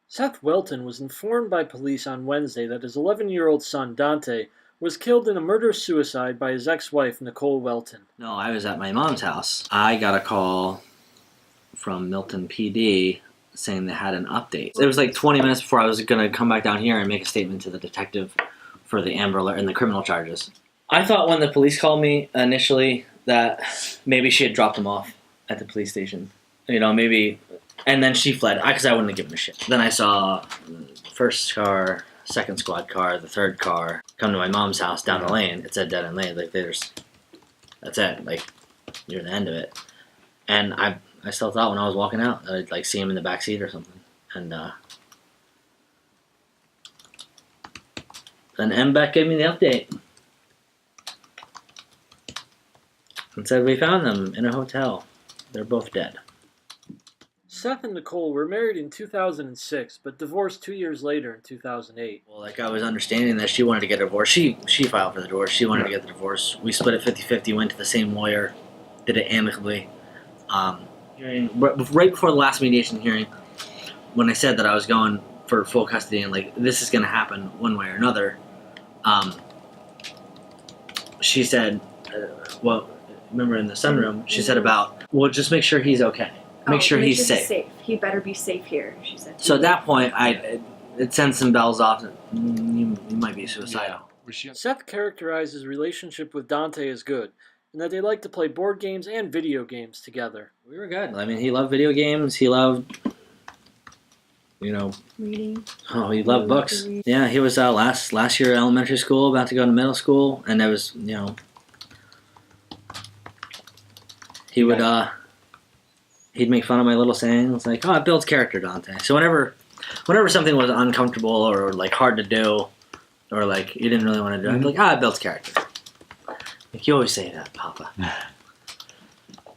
Seth Welton was informed by police on Wednesday that his 11-year-old son, Dante, was killed in a murder-suicide by his ex-wife, Nicole Welton. No, I was at my mom's house. I got a call from Milton PD saying they had an update. It was like 20 minutes before I was going to come back down here and make a statement to the detective for the Amber Alert and the criminal charges. I thought when the police called me initially that maybe she had dropped him off at the police station. You know, maybe... And then she fled, because I wouldn't have given a shit. Then I saw the first car, second squad car, the third car come to my mom's house down the lane. It said dead end lane. Like, that's it. Like, you're the end of it. And I still thought when I was walking out that I'd, like, see him in the back seat or something. And then MBEC gave me the update. And said we found them in a hotel. They're both dead. Seth and Nicole were married in 2006, but divorced 2 years later in 2008. Well, like, I was understanding that she wanted to get a divorce. She filed for the divorce. She wanted to get the divorce. We split it 50-50, went to the same lawyer, did it amicably. Right before the last mediation hearing, when I said that I was going for full custody and, like, this is going to happen one way or another, she said, well, remember in the sunroom, she said about, well, just make sure he's okay. Make sure he's safe. He better be safe here, she said. So at that point, it sends some bells off. You might be suicidal. Yeah. Seth characterized his relationship with Dante as good, and that they like to play board games and video games together. We were good. I mean, he loved video games. He loved, reading. Oh, he loved books. Yeah, he was last year at elementary school, about to go to middle school, and there was, he would he'd make fun of my little sayings, like, oh, it builds character, Dante. So whenever something was uncomfortable or, like, hard to do, or, like, you didn't really want to do it, I'd be like, it builds character. Like, you always say that, Papa.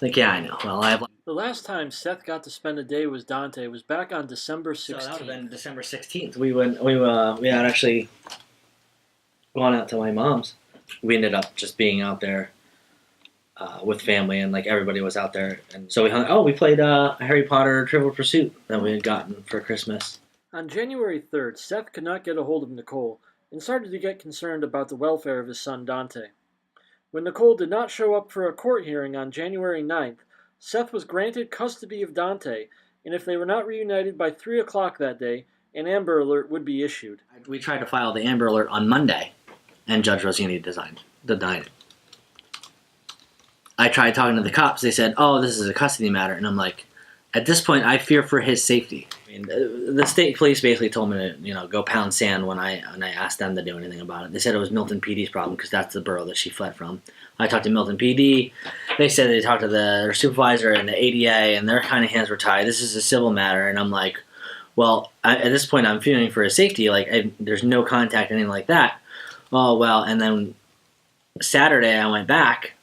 Like, yeah, I know. Well, The last time Seth got to spend a day with Dante was back on December 16th. So that would have been December 16th. We had actually gone out to my mom's. We ended up just being out there with family, and, like, everybody was out there. And so we played Harry Potter Trivial Pursuit that we had gotten for Christmas. On January 3rd, Seth could not get a hold of Nicole and started to get concerned about the welfare of his son Dante. When Nicole did not show up for a court hearing on January 9th, Seth was granted custody of Dante, and if they were not reunited by 3 o'clock that day, an Amber Alert would be issued. We tried to file the Amber Alert on Monday, and Judge Rosini denied it. I tried talking to the cops. They said, oh, this is a custody matter. And I'm like, at this point, I fear for his safety. I mean, the state police basically told me to, go pound sand when I asked them to do anything about it. They said it was Milton PD's problem because that's the borough that she fled from. I talked to Milton PD. They said they talked to their supervisor and the ADA, and their kind of hands were tied. This is a civil matter. And I'm like, well, at this point, I'm fearing for his safety. Like, there's no contact, anything like that. Oh, well, and then Saturday I went back.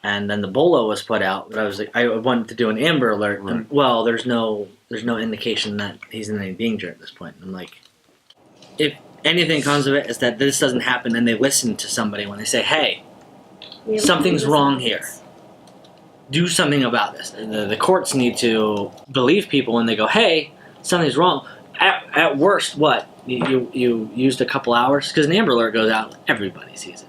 And then the BOLO was put out. But I was like, I wanted to do an Amber Alert. Right. And, well, there's no indication that he's in any danger at this point. And I'm like, if anything comes of it, is that this doesn't happen, and they listen to somebody when they say, hey, something's wrong here. Do something about this. The courts need to believe people when they go, hey, something's wrong. At worst, what? You used a couple hours? Because an Amber Alert goes out, everybody sees it.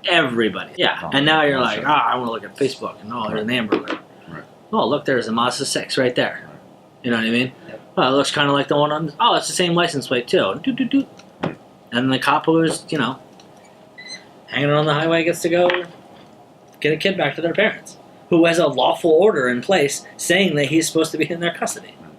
Everybody. Yeah. And now you're like, I want to look at Facebook, and there's an Amber Alert. Right. Oh, look, there's a Mazda 6 right there. Right. You know what I mean? Yep. Well, it looks kind of like the one on, it's the same license plate too. Doot. Right. And the cop who is, hanging on the highway gets to go get a kid back to their parents, who has a lawful order in place saying that he's supposed to be in their custody. Right.